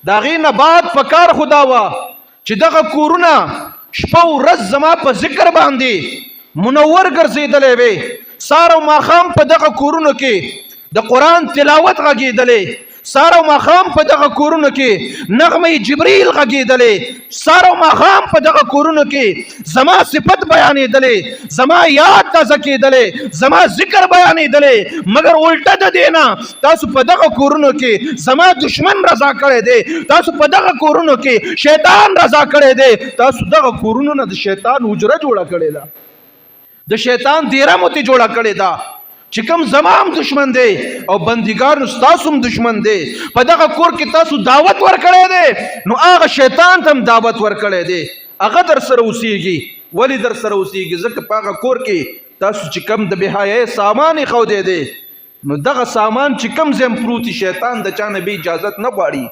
دا غي نه بعد پکار خدا وا چې دغه کورونه شپه ورځ زما په ذکر باندې منور ګرځېدلې وي سار او ماښام په دغه کورونو کې د قرآن تلاوت غږېدلې سار او ماښام په دغه کورونو کې نغمه جبريل غږېدلې سار او ماښام په دغه کورونو کې زما صفت بیانېدلې زما یاد تازه کېدلې زما ذکر بیانېدلې مګر الټه د دینا تاسو په دغه کورونو کې زما دشمن رضا کړی دی تاسو په دغه کورونو کې شیطان رضا کړی دی تاسو دغه کورونو نه د شیطان حجره جوړه کړې ده د شیطان دیره مو ته جوړه کړې ده چې کوم زمام دشمن دی او بندګانو ستاسو هم دشمن دی په دغه کور کې تاسو دعوت ورکړی دی نو هغه شیطان ته هم دعوت ورکړی دی هغه در سره اوسیږي ولې در سره اوسیږي ځکه په هغه کور کې تاسو چې کوم د بې سامان یې ښودی دی نو دغه سامان چې کوم ځای پروت شیطان د چا نه بې اجازت نه غواړي